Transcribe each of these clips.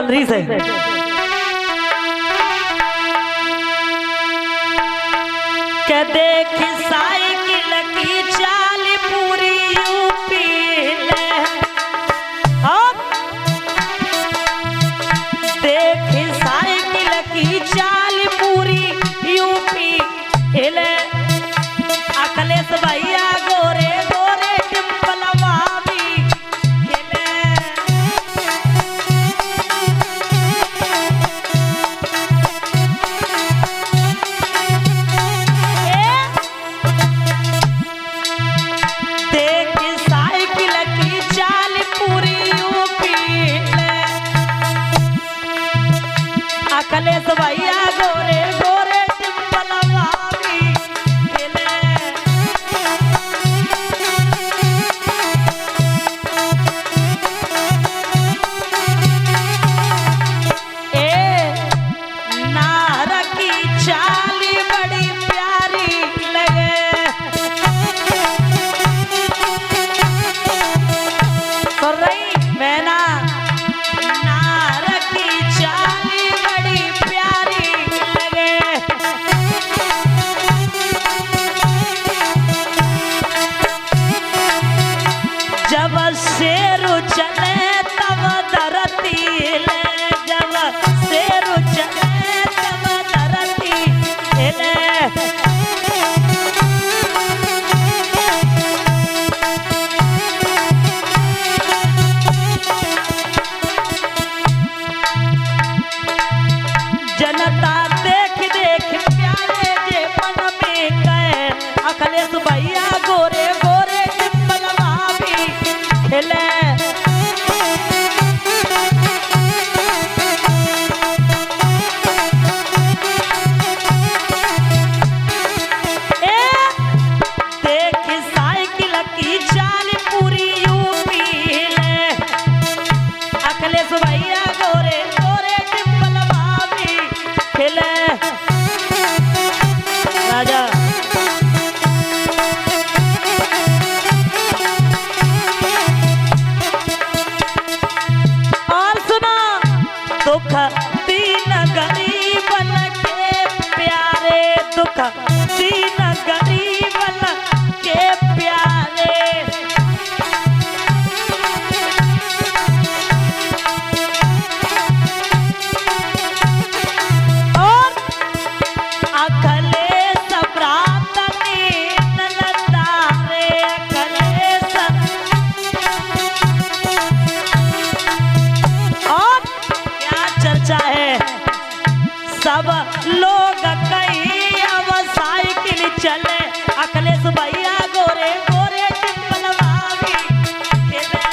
पंद्रही से। के देख साइकिल की चाल पूरी यूपी ले, देख साइकिल की चाल पूरी यूपी ले। अखिलेश भैया गोरे गोरे डिम्पलवा भी हिले। देख साइकिल की चाल पूरी यूपी हिले। अखिलेश भैया गोरे गोरे डिम्पलवा भी हिले। चाली बड़ी प्यारी लगे, सुन रही मैना। नार की चाली बड़ी प्यारी लगे। जब शेर चले तब धरती ले, जब शेर चले तब धरती हिले। जनता देख देख प्यारे जे मन में कहे। अखिलेश भैया गोरे गोरे डिम्पलवा भी हिले। अखिलेश भैया गोरे गोरे डिम्पलवा भी हिले। राजा और सुना, दुख दीन गरीबन के प्यारे, दुख दीन गरीबन के प्यारे। अखिलेश प्रार्थनी ननदारे, अखिलेश। और क्या चर्चा है, सब लोग कहीं अब साइकिल चले। अखिलेश भैया गोरे गोरे डिम्पलवा भी हिले।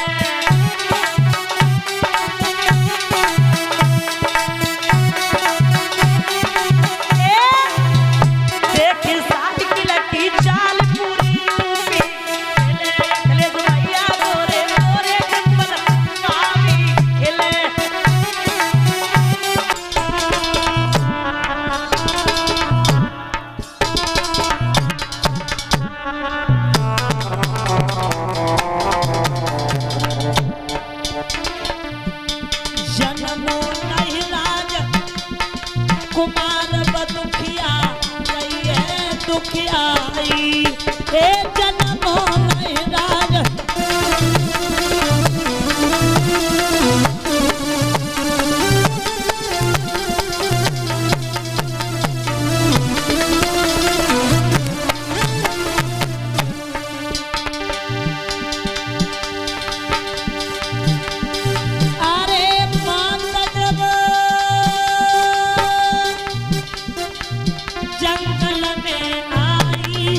चाल पूरी यूपी हिले। अखिलेश भैया गोरे गोरे डिम्पलवा भी हिले। जन्मो नहीं राज कुमार बदुखिया दुखियाई। हे जन्मो नहीं राज जंगल में आई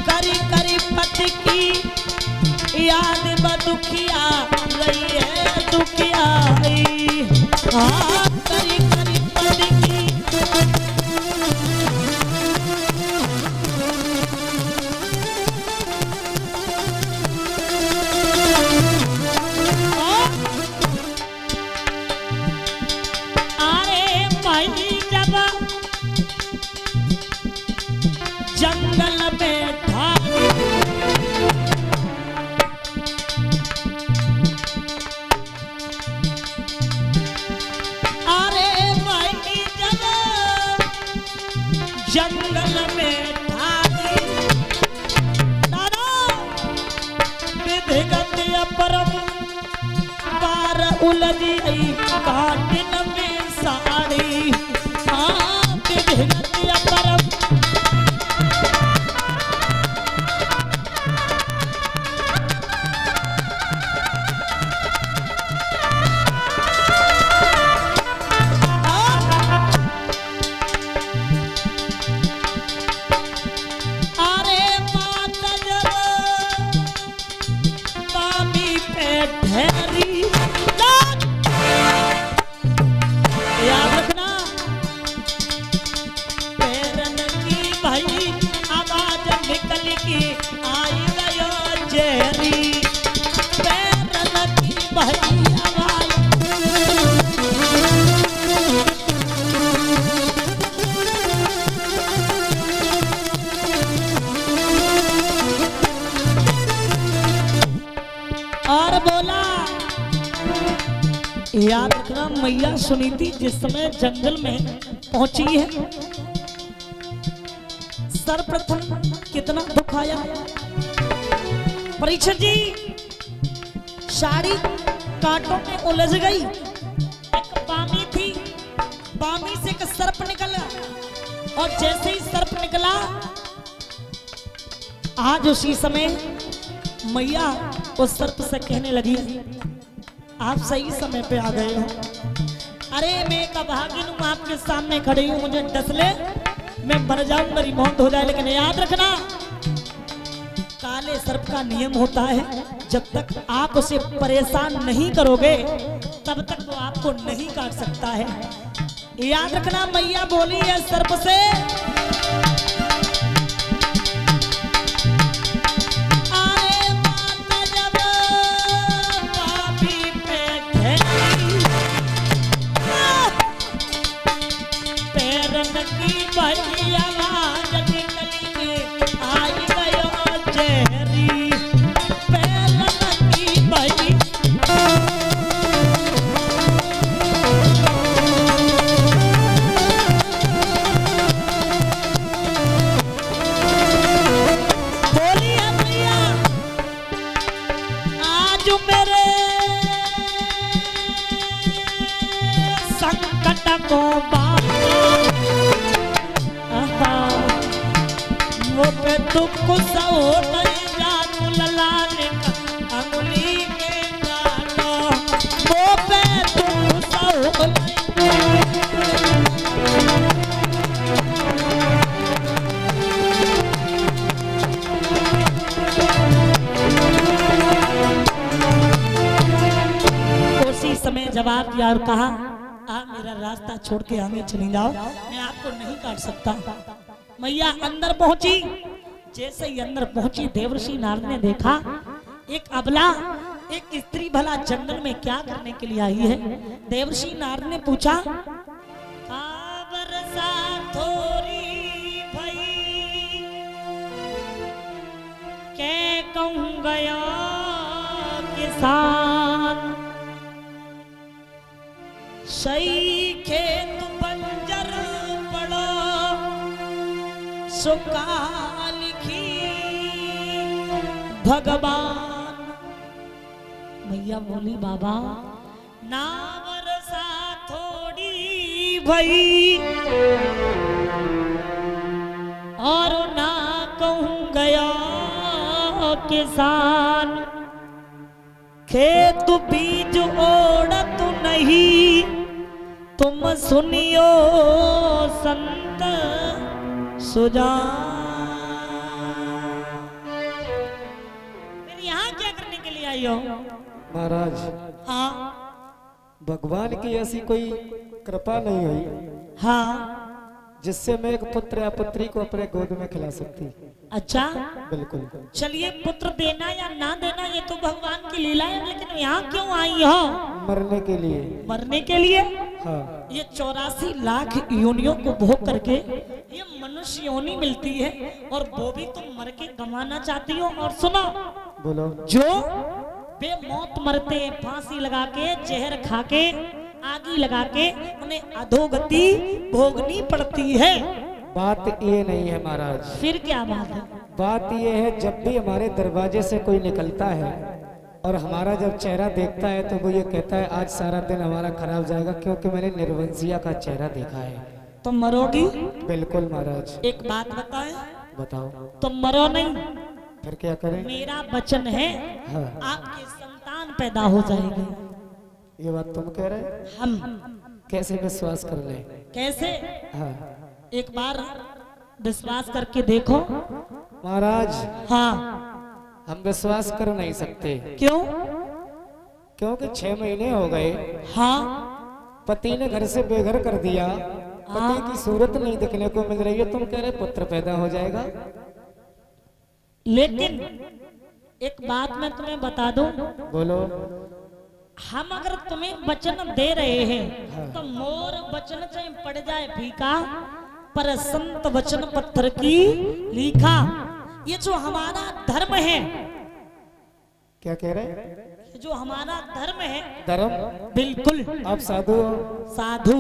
करी करी पति की याद बदुखिया रही है दुखियाई। हाँ करी करी पति की जंगल में नृत्य परम पार उलझी काटिन में साड़ी। हाँ विधि नृत्य परम और बोला। याद रखना मैया सुनीति जिस समय जंगल में पहुंची है, सर्वप्रथम कितना दुख आया। परीक्षित जी साड़ी कांटों में उलझ गई। एक बामी थी, बामी से एक सर्प निकला और जैसे ही सर्प निकला, आज उसी समय मैया उस सर्प से कहने लगी, आप सही समय पे आ गए हो। अरे मैं एक अभागिन हूं, आपके सामने खड़ी हूं, मुझे डस ले मैं मर जाऊं, मेरी मौत हो जाए। लेकिन याद रखना काले सर्प का नियम होता है, जब तक आप उसे परेशान नहीं करोगे तब तक वो आपको नहीं काट सकता है। याद रखना मैया बोली है सर्प से, जवाब दिया और कहा, आप मेरा रास्ता छोड़ के आगे चली जाओ, मैं आपको नहीं काट सकता। मैया अंदर पहुंची। जैसे ही अंदर पहुंची, देवर्षि नारद ने देखा एक अबला, एक स्त्री भला जंगल में क्या करने के लिए आई है। देवर्षि नारद ने पूछा, क्या कहूं गया किसान, सही खेत बंजर पड़ा, सुका लिखी भगवान। मैया बोली, बाबा ना वर्षा थोड़ी भई और ना कहूं गया किसान, खेत बीज ओढ़त नहीं, तुम सुनियो संत सुजान। फिर यहाँ क्या करने के लिए आई हो? महाराज, हाँ भगवान की ऐसी कोई कृपा नहीं हुई, हाँ, जिससे मैं एक पुत्र या पुत्री को अपने गोद में खिला सकती। अच्छा बिल्कुल। चलिए, पुत्र देना या ना देना ये तो भगवान की लीला है, लेकिन यहाँ क्यों आई हो? मरने के लिए। मरने के लिए? हाँ। ये 84 लाख योनियों को भोग करके ये मनुष्य योनि मिलती है, और वो भी तुम मर के गंवाना चाहती हो। और सुनो, बोलो। जो बेमौत मरते हैं, फांसी लगा के, जहर खा के, आगी लगा के, उन्हें अधोगति भोगनी पड़ती है। बात ये नहीं है महाराज। फिर क्या बात है? बात ये है, जब भी हमारे दरवाजे से कोई निकलता है और हमारा जब चेहरा देखता है तो वो ये कहता है आज सारा दिन हमारा खराब जाएगा, क्योंकि मैंने निर्वंशिया का चेहरा देखा है। तुम मरोगी? बिल्कुल महाराज। एक बात बताएं, बताओ। तुम मरो नहीं, फिर क्या करें? मेरा वचन है हाँ। आपकी संतान पैदा हो जाएगी। ये बात तुम कह रहे? हम कैसे विश्वास कर ले? कैसे? हाँ एक बार विश्वास करके देखो। महाराज हाँ। हम विश्वास कर नहीं सकते। क्यों? क्योंकि 6 महीने हो गए, हाँ। पति ने घर से बेघर कर दिया, पति की सूरत नहीं दिखने को मिल रही है, तुम कह रहे पुत्र पैदा हो जाएगा। लेकिन एक बात मैं तुम्हें बता दूं, बोलो। हम अगर तुम्हें वचन दे रहे हैं तो मोर वचन चाहे पड़ जाए फीका, पर संत वचन पत्थर की लिखा। ये जो हमारा धर्म है, क्या कह रहे? ये जो हमारा धर्म है, धर्म? बिल्कुल। आप साधु हो? साधु?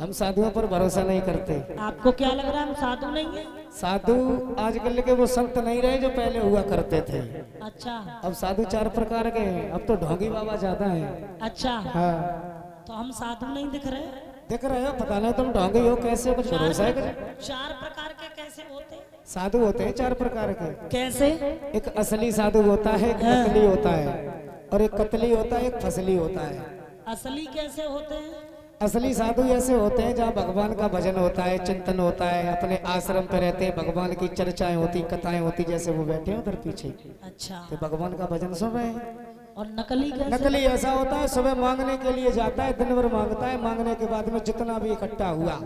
हम साधुओं पर भरोसा नहीं करते। आपको क्या लग रहा है हम साधु नहीं है? साधु आजकल के वो संत नहीं रहे जो पहले हुआ करते थे। अच्छा। अब साधु 4 प्रकार के हैं, अब तो ढोंगी बाबा ज्यादा हैं। अच्छा। हाँ। तो हम साधु नहीं दिख रहे? दिख रहे हो, पता नहीं तुम ढोंगी हो, कैसे कुछ भरोसा है? 4 प्रकार के कैसे होते हैं? साधु होते हैं 4 प्रकार के। कैसे? एक असली साधु होता है, एक नकली होता है, और एक कतली होता है, एक फसली होता है। असली कैसे होते हैं? असली साधु ऐसे होते हैं जहाँ भगवान का भजन होता है, चिंतन होता है, अपने आश्रम पे रहते हैं, भगवान की चर्चाएं होती, कथाएं होती, जैसे वो बैठे हैं उधर पीछे, अच्छा। तो भगवान का भजन सुन रहे हैं। और नकली कैसे? नकली ऐसा होता है सुबह मांगने के लिए जाता है, दिन भर मांगता है, मांगने के बाद में जितना भी इकट्ठा हुआ,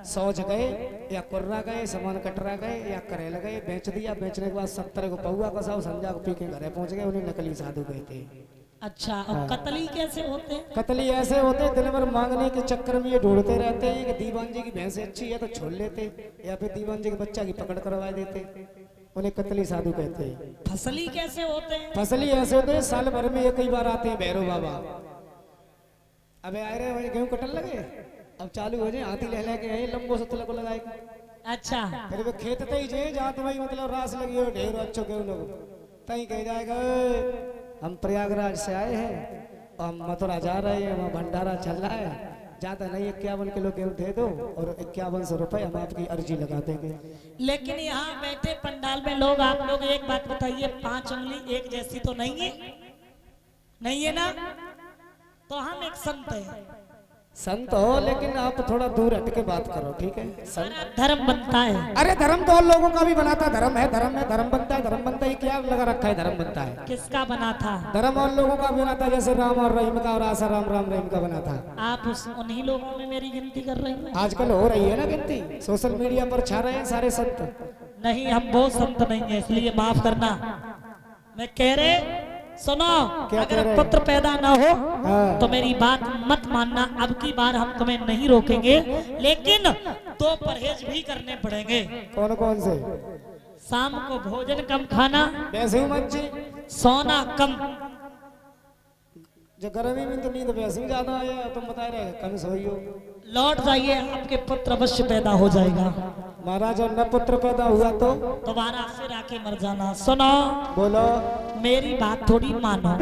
सौज गए या कुर्रा गए, सामान कटरा गए या करेल गए, बेच दिया, बेचने के बाद 70 को पौआ कसाओ, संजा को पी के घरे पहुंच गए, उन्हें नकली साधु कहते हैं। अच्छा। और कतली कैसे होते हैं? कतली ऐसे होते हैं दिन भर मांगने के चक्कर में ये ढूंढते रहते हैं कि दीवान जी की भैंस अच्छी है तो छोड़ लेते, या फिर दीवान जी के बच्चा की पकड़ करवा देते, उन्हें कतली साधु कहते हैं। फसली कैसे होते हैं? फसली ऐसे होते हैं साल भर में एक ही बार आते हैं भैरव बाबा। अबे आए रहे गेहूं कटन लगे, अब चालू हो जाए, हाथी लहला के आए, लंबो से तलक लगाएगा। अच्छा। फिर वे खेत ते ही जे जहाँ तुम्हारी मतलब रास लगी हो, ढेर अच्छो गेहूं लोग तई कह जाएगा हम प्रयागराज से आए हैं और हम मथुरा जा रहे हैं, वहाँ भंडारा चल रहा है, ज्यादा नहीं 51 किलो गेहूं दे दो और 5100 रुपए हम आपकी अर्जी लगा देंगे। लेकिन यहाँ बैठे पंडाल में लोग, आप लोग एक बात बताइए, 5 उंगली एक जैसी तो नहीं है? नहीं है ना? तो हम एक संत है। संत हो लेकिन आप थोड़ा दूर हट के बात करो, ठीक है? सारा धर्म बनता है। अरे धर्म तो और लोगों का भी बनाता, धर्म है, धर्म में धर्म बनता है, धर्म बनता है, क्या लगा रखा है धर्म बनता है? किसका बना था? धर्म और लोगों का भी बनाता, जैसे राम और रहीम का, और आशा राम राम रहीम का बना था। आप उन्हीं लोगों में मेरी गिनती कर रहे हैं? आजकल हो रही है ना गिनती, सोशल मीडिया पर छा रहे हैं सारे संत। नहीं, हम वो संत नहीं है, इसलिए माफ करना। मैं कह रहे, सुनो, अगर पुत्र पैदा ना हो तो मेरी बात मत मानना, अब की बार हम तुम्हें नहीं रोकेंगे, लेकिन 2 परहेज भी करने पड़ेंगे। कौन कौन से? शाम को भोजन कम खाना, वैसे ही मत जी, सोना कम। जो गर्मी में तो नींद वैसे ही ज्यादा आया, तुम बता रहे कम सोइयो। लौट जाइए, आपके पुत्र अवश्य पैदा हो जाएगा। महाराज और न पुत्र पैदा हुआ तो दोबारा फिर आके मर जाना। सुनो, बोलो। मेरी बात थोड़ी मानो।